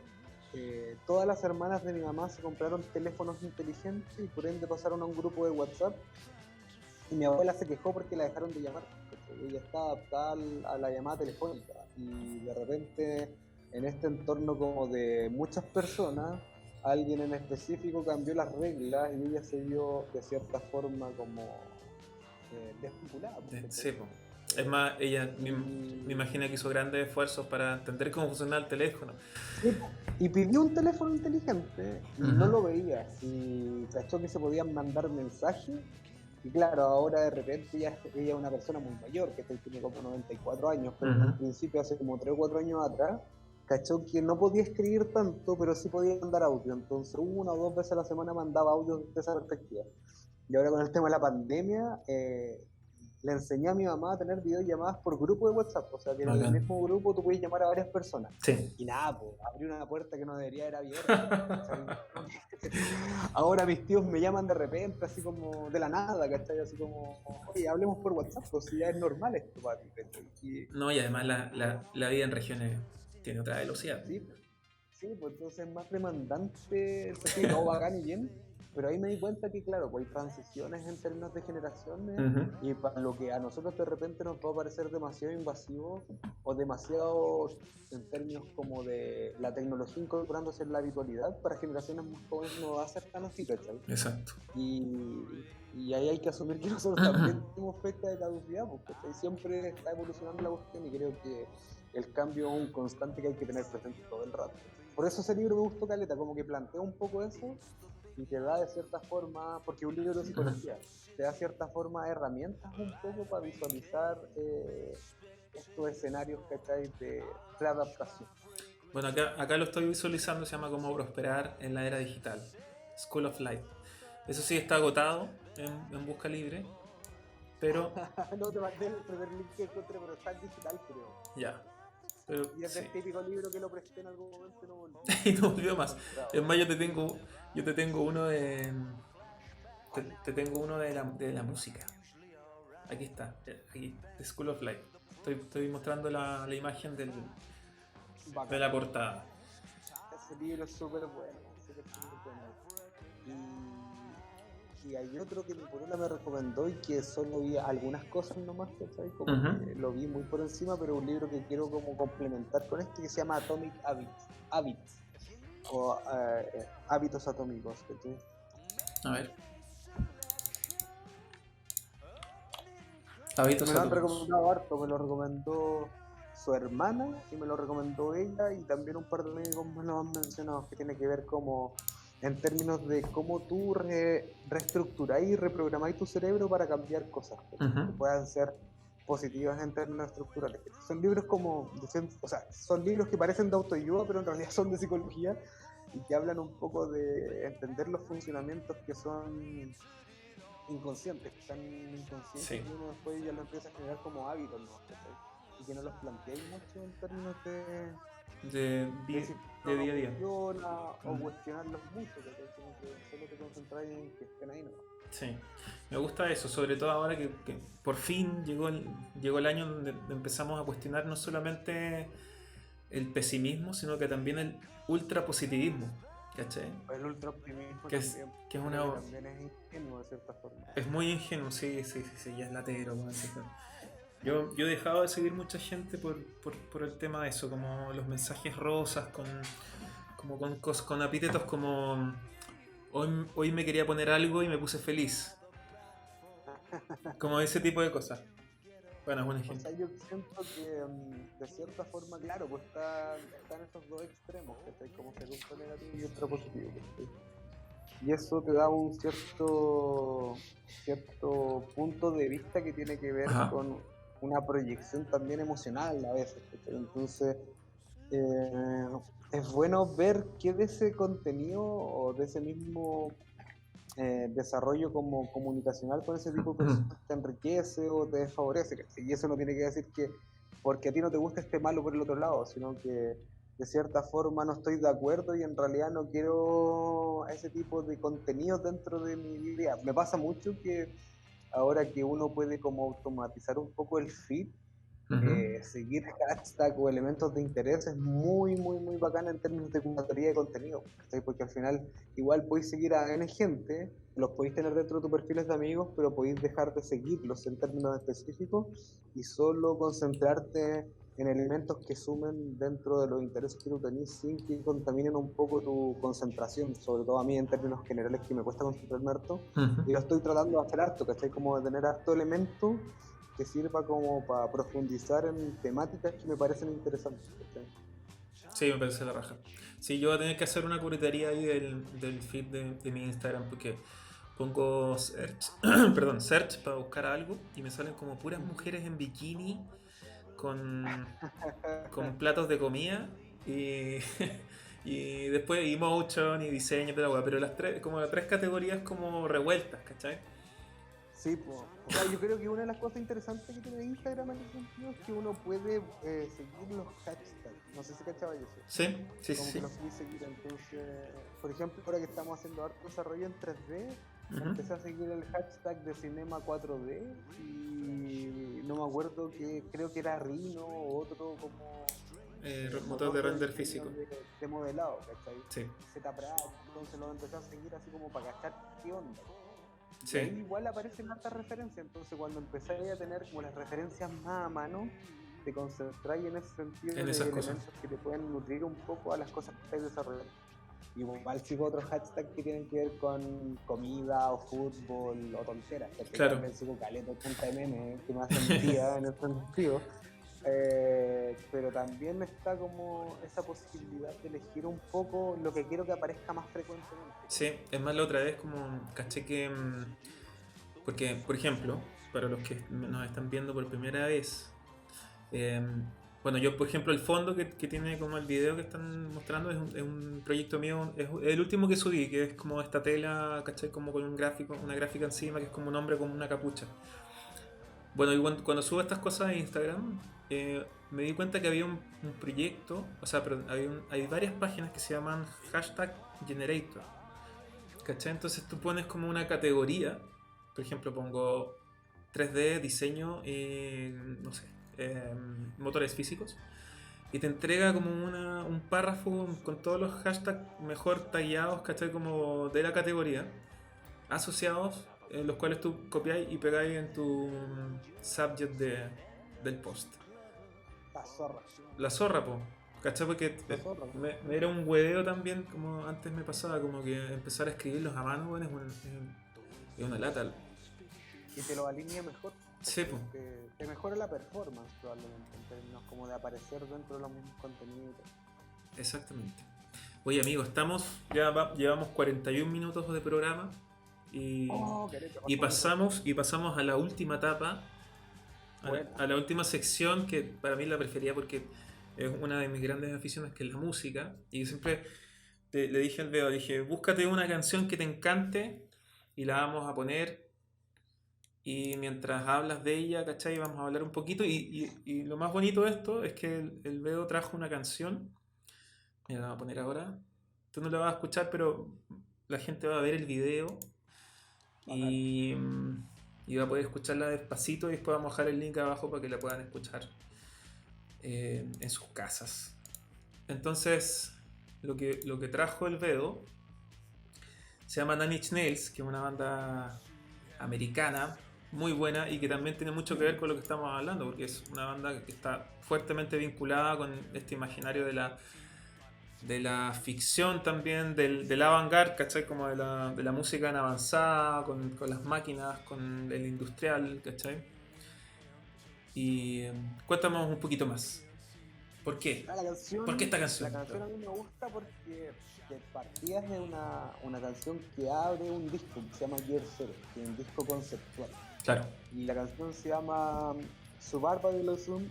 todas las hermanas de mi mamá se compraron teléfonos inteligentes y por ende pasaron a un grupo de WhatsApp, y mi abuela se quejó porque la dejaron de llamar, porque ella estaba adaptada a la llamada telefónica, y de repente en este entorno como de muchas personas, alguien en específico cambió las reglas y ella se vio de cierta forma como desvinculada. Sí, po. Es más, ella me imagino que hizo grandes esfuerzos para entender cómo funcionaba el teléfono. Sí, y pidió un teléfono inteligente y no lo veía. Y cachó que se podían mandar mensajes. Y claro, ahora de repente ella es una persona muy mayor, que tiene como 94 años, pero en principio hace como 3 o 4 años atrás, cachó que no podía escribir tanto, pero sí podía mandar audio. Entonces 1 o 2 veces a la semana mandaba audio de esa perspectiva. Y ahora con el tema de la pandemia, le enseñé a mi mamá a tener videollamadas por grupo de WhatsApp, o sea que en el mismo grupo tú puedes llamar a varias personas. Sí. Y nada, pues, abrí una puerta que no debería haber abierto. Ahora mis tíos me llaman de repente, así como de la nada, ¿cachai? Así como, oye, hablemos por WhatsApp, pues si ya es normal esto para ti, ¿cachai? No, y además la vida en regiones tiene otra velocidad. Sí, pues entonces es más demandante, sí, no bacán y bien. Pero ahí me di cuenta que, claro, pues hay transiciones en términos de generaciones, y para lo que a nosotros de repente nos va a parecer demasiado invasivo o demasiado en términos como de la tecnología incorporándose en la habitualidad, para generaciones más jóvenes no va a ser tan así, ¿cachai? Exacto. Y ahí hay que asumir que nosotros también tenemos fecha de caducidad, porque siempre está evolucionando la cuestión, y creo que el cambio es un constante que hay que tener presente todo el rato. Por eso ese libro me gustó caleta, como que plantea un poco eso, y te da de cierta forma, porque es un libro de psicología, te da de cierta forma herramientas un poco para visualizar estos escenarios, ¿cachai? De readaptación. Bueno, acá lo estoy visualizando, se llama Cómo prosperar en la era digital. School of Life. Eso sí está agotado en busca libre, pero No, te mandé el primer link que encontré, pero está en digital, creo. ya. Pero Y es sí. del típico libro que lo presté en algún momento y no volví. Y no volvió más. Encontrado. Es más, yo te tengo uno de. Te tengo uno de la música. Aquí está, aquí, The School of Life. Estoy mostrando la imagen de Bacán. la portada. Ese libro es súper bueno, súper bueno. Y hay otro que mi polola me recomendó y que solo vi algunas cosas nomás, ¿cachai? Como Ujú. que lo vi muy por encima, pero un libro que quiero como complementar con este que se llama Atomic Habits o Hábitos Atómicos, ¿cachai? A ver. Hábitos Me lo han atómicos. recomendado harto, me lo recomendó su hermana y me lo recomendó ella y también un par de amigos me lo han mencionado, que tiene que ver como en términos de cómo tú reestructuráis y reprogramáis tu cerebro para cambiar cosas Ujú. que puedan ser positivas en términos estructurales. Son libros como, o sea, son libros que parecen de autoayuda, pero en realidad son de psicología y que hablan un poco de entender los funcionamientos que son inconscientes, que están inconscientes Sí. y uno después ya lo empieza a generar como hábitos, ¿no? ¿Cachai? Y que no los planteáis mucho en términos de si De día a día. funciona o Mm. cuestionarlos mucho, ¿cachai? Sino que solo te concentráis en que estén ahí, ¿no? Sí, me gusta eso, sobre todo ahora que por fin llegó el año donde empezamos a cuestionar no solamente el pesimismo, sino que también el ultrapositivismo, ¿cachai? El ultra optimismo Que es, también, que es creo que una... también es ingenuo de cierta forma. Es muy ingenuo, sí, ya es latero. Bueno, sí. Yo he dejado de seguir mucha gente por el tema de eso, como los mensajes rosas, con epítetos como hoy me quería poner algo y me puse feliz. Como ese tipo de cosas. Bueno, es un O ejemplo. sea, yo siento que de cierta forma, claro, pues están esos dos extremos, ¿cachai? Como ser ultra negativo y ultra positivo, ¿cachai? Y eso te da un cierto punto de vista que tiene que ver Ajá. con una proyección también emocional a veces, ¿cachai? Entonces, eh, es bueno ver qué de ese contenido o de ese mismo desarrollo como comunicacional con ese tipo de personas te enriquece o te favorece, ¿cachai? Y eso no tiene que decir que porque a ti no te gusta esté malo por el otro lado, sino que de cierta forma no estoy de acuerdo y en realidad no quiero ese tipo de contenido dentro de mi vida. Me pasa mucho que ahora que uno puede como automatizar un poco el feed, seguir hashtag o elementos de interés es muy bacana en términos de curatoría de contenido, ¿cachai? Porque al final igual podéis seguir a N gente, los podéis tener dentro de tus perfiles de amigos, pero podéis dejar de seguirlos en términos específicos y solo concentrarte en elementos que sumen dentro de los intereses que tú tenés sin que contaminen un poco tu concentración, sobre todo a mí en términos generales que me cuesta concentrarme harto, y lo estoy tratando de hacer harto, ¿cachai? Como de tener harto elemento que sirva como para profundizar en temáticas que me parecen interesantes, ¿cachai? Sí, me parece la raja. Sí, yo voy a tener que hacer una curaduría ahí del feed de mi Instagram porque pongo search, perdón, search para buscar algo y me salen como puras mujeres en bikini con, con platos de comida y, y después emotion y diseño, pero como las tres categorías como revueltas, ¿cachai? Sí, pues. O sea, yo creo que una de las cosas interesantes que tiene Instagram en ese sentido es que uno puede seguir los hashtags. No sé si cachaba eso. Sí, sí, Como sí. que los puedes seguir. Entonces, por ejemplo, ahora que estamos haciendo harto desarrollo en 3D, Ujú. empecé a seguir el hashtag de Cinema 4D y no me acuerdo que creo que era Rhino o otro como Motor de render físico. de modelado, ¿cachai? Sí, ZPrag, entonces lo empecé a seguir así como para cachar qué onda. Y ahí sí, igual aparecen hartas referencias, entonces cuando empecé a tener como las referencias más a mano, te concentráis en ese sentido en de esas cosas. elementos que te pueden nutrir un poco a las cosas que estáis desarrollando. Igual sigo otros hashtags que tienen que ver con comida o fútbol o tonteras, porque Claro. también sigo caleta 80 memes que me hacen día en ese sentido. Pero también está como esa posibilidad de elegir un poco lo que quiero que aparezca más frecuentemente. Sí, es más la otra vez como caché que... porque, por ejemplo, para los que nos están viendo por primera vez, Bueno, yo por ejemplo el fondo que tiene como el video que están mostrando es un proyecto mío, es el último que subí, que es como esta tela, ¿cachai? Como con un gráfico, una gráfica encima que es como un hombre con una capucha. Bueno, y cuando subo estas cosas a Instagram, me di cuenta que había un proyecto, o sea, perdón, hay varias páginas que se llaman hashtag Generator, ¿cachai? Entonces tú pones como una categoría, por ejemplo pongo 3D, diseño, no sé, motores físicos, y te entrega como un párrafo con todos los hashtags mejor tagueados, ¿cachai? Como de la categoría, asociados, los cuales tú copiáis y pegáis en tu subject del post. La zorra. La zorra, po. ¿Cachai? Porque La zorra. me era un hueveo también, como antes me pasaba, como que empezar a escribirlos a mano, bueno, es una lata. Y te lo alinea mejor. Sí, po. Te mejora la performance probablemente, en términos como de aparecer dentro de los mismos contenidos. Exactamente. Oye, amigo, llevamos 41 minutos de programa y, y pasamos a la última etapa, a la última sección que para mí la prefería porque es una de mis grandes aficiones, que es la música. Y siempre le dije al Beo, dije, búscate una canción que te encante y la vamos a poner. Y mientras hablas de ella, ¿cachai? Vamos a hablar un poquito. Y lo más bonito de esto es que el Beo trajo una canción. Mira, la voy a poner ahora. Tú no la vas a escuchar, pero la gente va a ver el video y va a poder escucharla despacito, y después vamos a dejar el link abajo para que la puedan escuchar en sus casas. Entonces, lo que trajo el Bedo se llama Nine Inch Nails, que es una banda americana muy buena y que también tiene mucho que ver con lo que estamos hablando, porque es una banda que está fuertemente vinculada con este imaginario de la ficción también, del avant-garde, ¿cachai? Como de la música en avanzada, con las máquinas, con el industrial, ¿cachai? Y cuéntanos un poquito más. ¿Por qué? ¿Por qué esta canción? La canción a mí me gusta porque de partida es una canción que abre un disco que se llama Year Zero, que es un disco conceptual. Claro. Y la canción se llama Survivalism,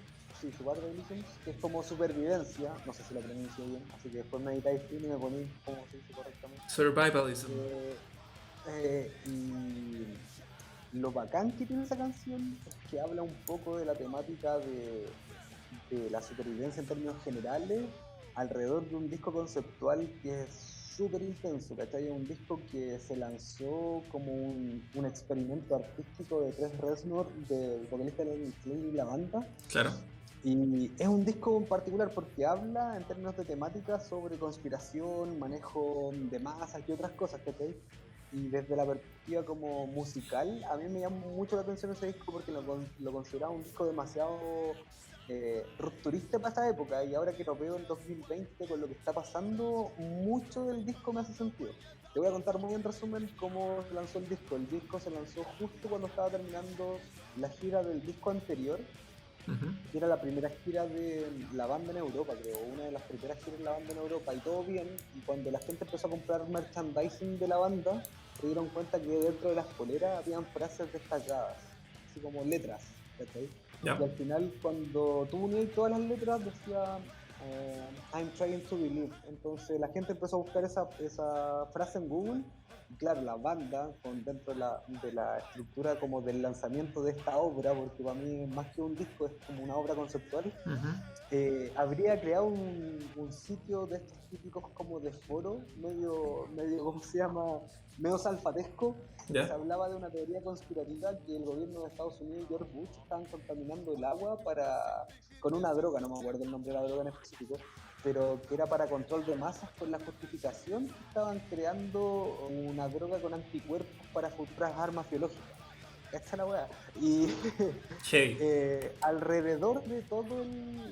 que es como supervivencia, no sé si la pronuncio bien, así que después me editáis y me ponéis cómo se dice correctamente. Survivalism. Y lo bacán que tiene esa canción es que habla un poco de la temática de la supervivencia en términos generales alrededor de un disco conceptual que es súper intenso, ¿cachai? Es un disco que se lanzó como un experimento artístico de Trent Reznor, del vocalista de Nine Inch Nails y la banda. Claro. Y es un disco en particular porque habla en términos de temática sobre conspiración, manejo de masas y otras cosas, ¿cachai? Y desde la perspectiva como musical, a mí me llama mucho la atención ese disco porque lo consideraba un disco demasiado rupturista para esa época, y ahora que lo veo en 2020 con lo que está pasando, mucho del disco me hace sentido. Te voy a contar muy en resumen cómo se lanzó el disco. El disco se lanzó justo cuando estaba terminando la gira del disco anterior, que era la primera gira de la banda en Europa, creo, una de las primeras giras de la banda en Europa, y todo bien. Y cuando la gente empezó a comprar merchandising de la banda, se dieron cuenta que dentro de las poleras habían frases destacadas, así como letras, ¿cachai? Yeah. Y al final, cuando tú unías todas las letras, decía I'm trying to believe. Entonces la gente empezó a buscar esa frase en Google. Y claro, la banda, dentro de la estructura como del lanzamiento de esta obra, porque para mí más que un disco es como una obra conceptual, habría creado un sitio de estos típicos como de foro, medio ¿cómo se llama? Medio salfatesco. Yeah. Se hablaba de una teoría conspirativa que el gobierno de Estados Unidos y George Bush estaban contaminando el agua con una droga, no me acuerdo el nombre de la droga en específico, pero que era para control de masas. Con la justificación que estaban creando una droga con anticuerpos para futuras armas biológicas. Esta es la weá. Y alrededor de toda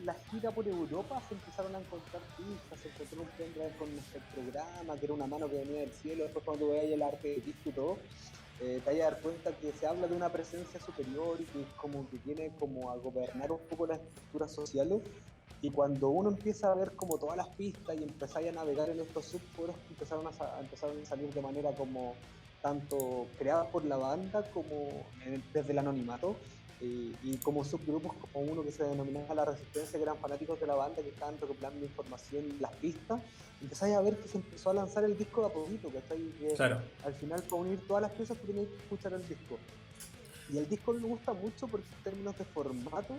la gira por Europa se empezaron a encontrar pistas, se encontró un pendrive con nuestro programa, que era una mano que venía del cielo. Después cuando veáis el arte de disco y todo, te vas a dar cuenta que se habla de una presencia superior y que como que viene como a gobernar un poco las estructuras sociales. Y cuando uno empieza a ver como todas las pistas y empezáis a navegar en estos subforos, empezaron a salir de manera como tanto creadas por la banda como desde el anonimato, y como subgrupos como uno que se denominaba La Resistencia, que eran fanáticos de la banda, que estaban recopilando información y las pistas, empezáis a ver que se empezó a lanzar el disco de a poquito, ¿cachai? Que Claro. al final para unir todas las piezas tú tenías que escuchar el disco. Y el disco a mí me gusta mucho porque en términos de formato,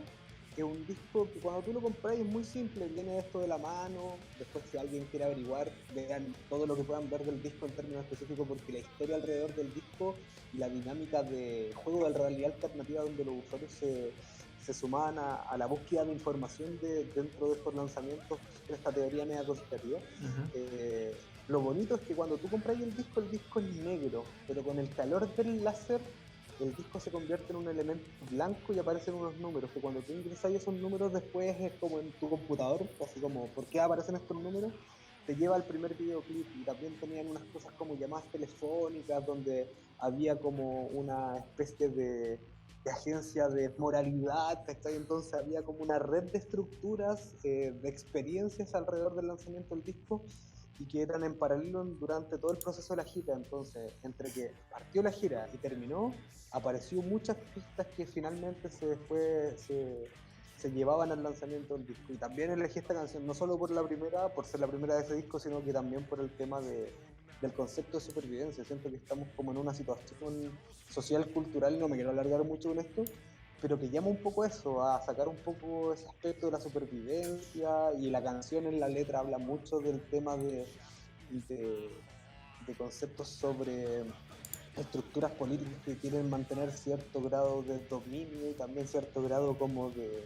es un disco que cuando tú lo compras es muy simple, viene esto de la mano, después si alguien quiere averiguar, vean todo lo que puedan ver del disco en términos específicos, porque la historia alrededor del disco y la dinámica de juego de realidad alternativa donde los usuarios se sumaban a la búsqueda de información dentro de estos lanzamientos, en esta teoría media conspirativa. Lo bonito es que cuando tú compras el disco es negro, pero con el calor del láser el disco se convierte en un elemento blanco y aparecen unos números, que cuando tú ingresas esos números después es como en tu computador, así como, ¿por qué aparecen estos números? Te lleva al primer videoclip, y también tenían unas cosas como llamadas telefónicas, donde había como una especie de agencia de moralidad, ¿cachai? Entonces había como una red de estructuras, de experiencias alrededor del lanzamiento del disco, y que eran en paralelo durante todo el proceso de la gira. Entonces, entre que partió la gira y terminó, apareció muchas pistas que finalmente se llevaban al lanzamiento del disco. Y también elegí esta canción, no solo por ser la primera de ese disco, sino que también por el tema del concepto de supervivencia. Siento que estamos como en una situación social, cultural, y no me quiero alargar mucho con esto, pero que llama un poco eso, a sacar un poco ese aspecto de la supervivencia, y la canción en la letra habla mucho del tema de conceptos sobre estructuras políticas que quieren mantener cierto grado de dominio y también cierto grado como de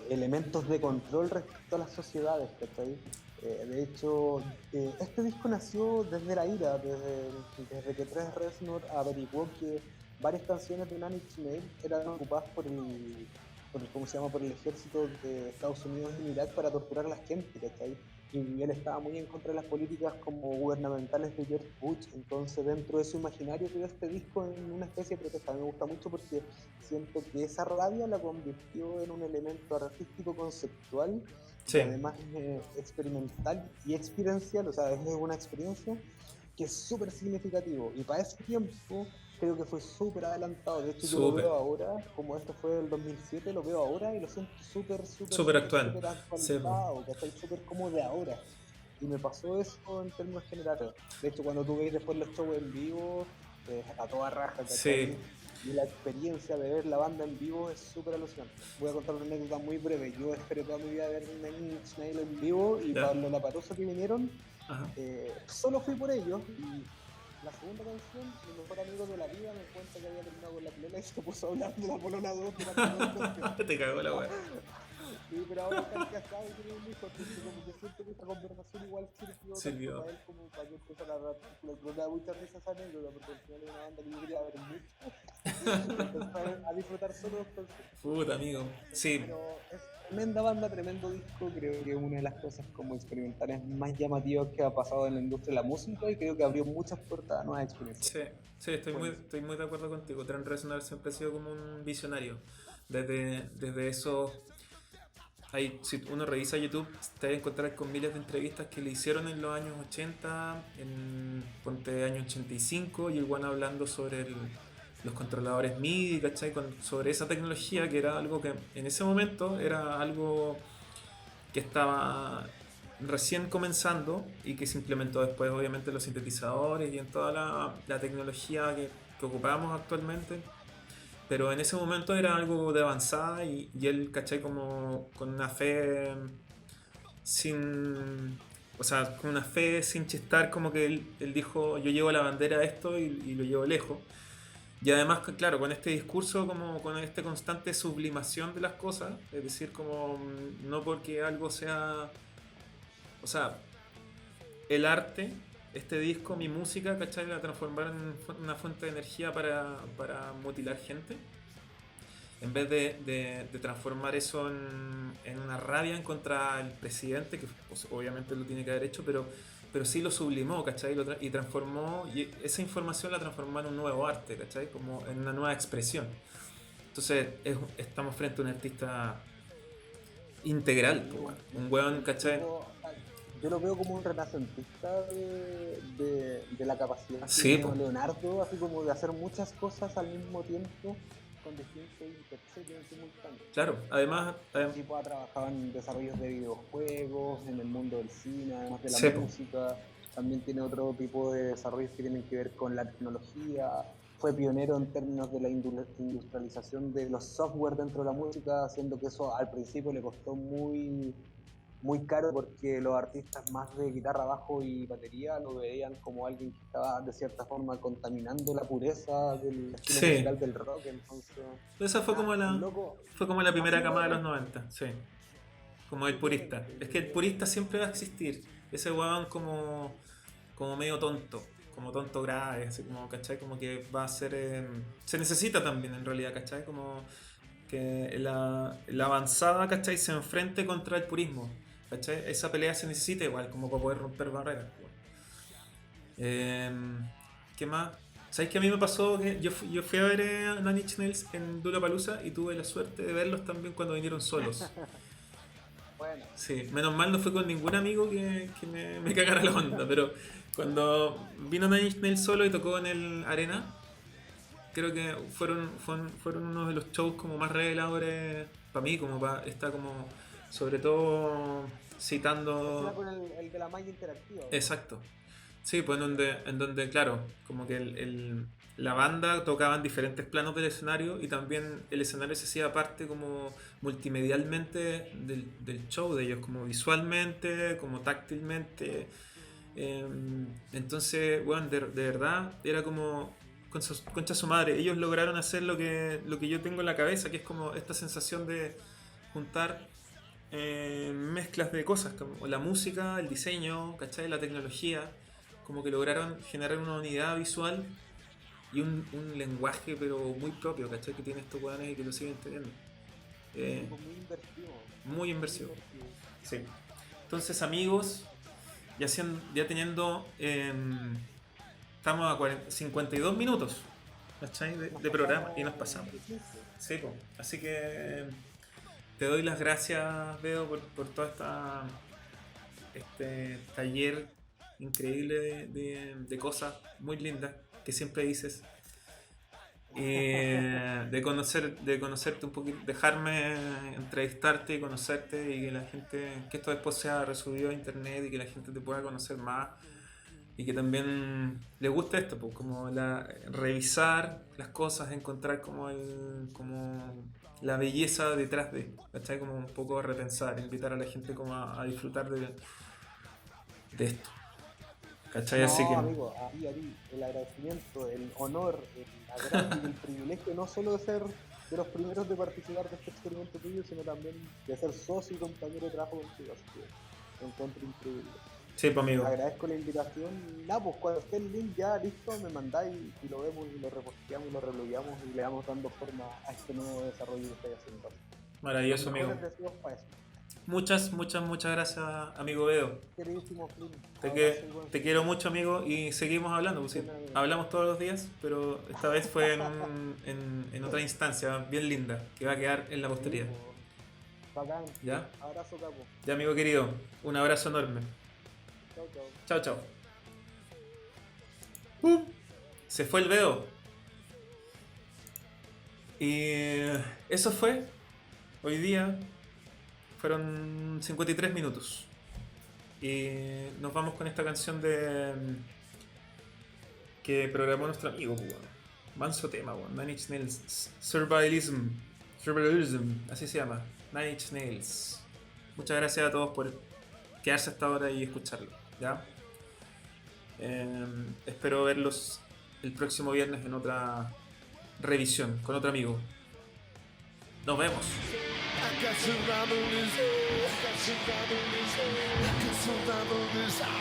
elementos de control respecto a las sociedades, ¿cachai? De hecho, este disco nació desde la ira, desde que Trent Reznor averiguó que varias canciones de Nine Inch Nails eran ocupadas por el ejército de Estados Unidos en Irak para torturar a la gente, ¿cachai? Y él estaba muy en contra de las políticas como gubernamentales de George Bush. Entonces, dentro de su imaginario creó este disco en una especie de protesta. Me gusta mucho porque siento que esa rabia la convirtió en un elemento artístico conceptual, Sí. y además experimental y experiencial, o sea, es una experiencia que es súper significativo, y para ese tiempo creo que fue súper adelantado. De hecho, yo lo Súper. veo ahora, como esto fue del 2007, lo veo ahora y lo siento Súper actual. Sí, po. actualizado, que está súper como de ahora. Y me pasó eso en términos generales. De hecho, cuando tú veis después los shows en vivo, a toda raja, ¿cachai? Sí. Y la experiencia de ver la banda en vivo es súper alucinante. Voy a contar una anécdota muy breve. Yo esperé toda mi vida ver Nine Inch Nails en vivo, y Ya. para los Laparosos que vinieron, Ajá. solo fui por ellos. Y la segunda canción, mi mejor amigo de la vida me cuenta que había terminado con la polola y se puso a hablar de la polola 2 de la primera canción. Te cagó la weá. Sí, pero ahora está casado y tiene un hijo, entonces como que siento que esta conversación igual sirvió Sirvió. tanto para él como para que empezara a hablar. Pero me da mucha risa esa anécdota, porque al final es una banda que yo quería ver mucho. Empecé a disfrutar solo los conciertos. Puta, amigo. Sí. Pero es tremenda banda, tremendo disco. Creo que es una de las cosas como experimentales más llamativas que ha pasado en la industria de la música, y creo que abrió muchas puertas a nuevas experiencias. Sí, estoy muy de acuerdo contigo. Trent Reznor siempre ha sido como un visionario. Desde esos... Ahí, si uno revisa YouTube, te vas a encontrar con miles de entrevistas que le hicieron en los años 80, en ponte año 85, y el one hablando sobre los controladores MIDI, ¿cachai? Sobre esa tecnología, que era algo que en ese momento era algo que estaba recién comenzando y que se implementó después, obviamente, en los sintetizadores y en toda la tecnología que ocupamos actualmente. Pero en ese momento era algo de avanzada, y él, ¿cachai? Como con una fe sin... O sea, con una fe sin chistar, como que él dijo, yo llevo la bandera a esto y lo llevo lejos. Y además, claro, con este discurso, como con esta constante sublimación de las cosas, es decir, como no porque algo sea... O sea, el arte, este disco, mi música, ¿cachai? La transformaron en una fuente de energía para mutilar gente. En vez de transformar eso en una rabia en contra del presidente, que pues, obviamente lo tiene que haber hecho, pero sí lo sublimó, ¿cachai? Y transformó, y esa información la transformó en un nuevo arte, ¿cachai? Como en una nueva expresión. Entonces estamos frente a un artista integral, pues, un weón, ¿cachai? Yo lo veo como un renacentista de la capacidad Sí, de Leonardo, así como de hacer muchas cosas al mismo tiempo, con distintos intérpretes en simultáneo. Claro, además... El tipo ha trabajado en desarrollos de videojuegos, en el mundo del cine, además de la Sí, po. música. También tiene otro tipo de desarrollos que tienen que ver con la tecnología. Fue pionero en términos de la industrialización de los software dentro de la música, haciendo que eso al principio le costó muy caro porque los artistas más de guitarra, bajo y batería lo veían como alguien que estaba de cierta forma contaminando la pureza del estilo Sí. musical del rock. Entonces, Esa fue como la... loco, Fue como la primera camada de los 90, sí. Como el purista. Es que el purista siempre va a existir. Ese weón como medio tonto. Como tonto grave, así como, ¿cachai? Como que va a ser... se necesita también en realidad, ¿cachai? Como que la avanzada, ¿cachai? Se enfrente contra el purismo, ¿cachai? Esa pelea se necesita igual, como para poder romper barreras. ¿Qué más? ¿Sabes que a mí me pasó que yo fui a ver a Nine Inch Nails en Lollapalooza y tuve la suerte de verlos también cuando vinieron solos? bueno, Sí, menos mal no fue con ningún amigo que me cagara la onda, pero cuando vino Nine Inch Nails solo y tocó en el Arena, creo que fueron uno de los shows como más reveladores para mí, como para estar como, sobre todo citando... era con el de la malla interactiva. ¿no? Exacto. Sí, pues en donde claro, como que la banda tocaba en diferentes planos del escenario y también el escenario se hacía parte como multimedialmente del show de ellos, como visualmente, como táctilmente. Entonces, bueno, de verdad era como concha su madre. Ellos lograron hacer lo que yo tengo en la cabeza, que es como esta sensación de juntar mezclas de cosas, como la música, el diseño, ¿cachai? La tecnología, como que lograron generar una unidad visual y un lenguaje pero muy propio, ¿cachai? Que tiene estos weones y que lo siguen teniendo. Tipo muy inversivo. Muy inversivo. Sí. Entonces, amigos, ya teniendo... estamos a 52 minutos, ¿cachai? De programa y nos pasamos. Sí, po. Así que te doy las gracias, Veo, por todo este taller increíble de cosas muy lindas que siempre dices. De conocerte un poquito, dejarme entrevistarte y conocerte y que la gente, que esto después sea resubido a internet y que la gente te pueda conocer más y que también le guste esto, pues, como revisar las cosas, encontrar como la belleza detrás de, ¿cachai? Como un poco repensar, invitar a la gente como a disfrutar de esto, ¿cachai? No, Así que amigo, a ti, el agradecimiento, el honor, el agrado y el privilegio no solo de ser de los primeros de participar de este experimento tuyo, sino también de ser socio y compañero de trabajo contigo, así que lo encuentro increíble. sí, pues, amigo. Agradezco la invitación. Nada, pues cuando esté el link ya listo, me mandáis y lo vemos y lo reposteamos y lo reblogueamos y le vamos dando forma a este nuevo desarrollo que estáis haciendo. Maravilloso, Los amigo. mejores deseos para eso. Muchas gracias, amigo Bedo. Queridísimo Flynn, Te quiero mucho, amigo, y seguimos hablando. Pues, sí, hablamos todos los días, pero esta vez fue en otra instancia bien linda, que va a quedar en la posteridad. Bacán. ¿Ya? Abrazo, capo. Ya, amigo querido, un abrazo enorme. Chao, Chao, chao. chao. Se fue el Bedo. Y eso fue. Hoy día fueron 53 minutos. Y nos vamos con esta canción que programó nuestro amigo, weón. Manso tema, weón. Nine Inch Nails. Survivalism, así se llama. Nine Inch Nails. Muchas gracias a todos por quedarse hasta ahora y escucharlo, ¿ya? Espero verlos el próximo viernes en otra revisión con otro amigo. Nos vemos. I got survival is I got survival is I got survival is I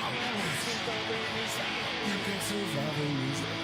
got survival is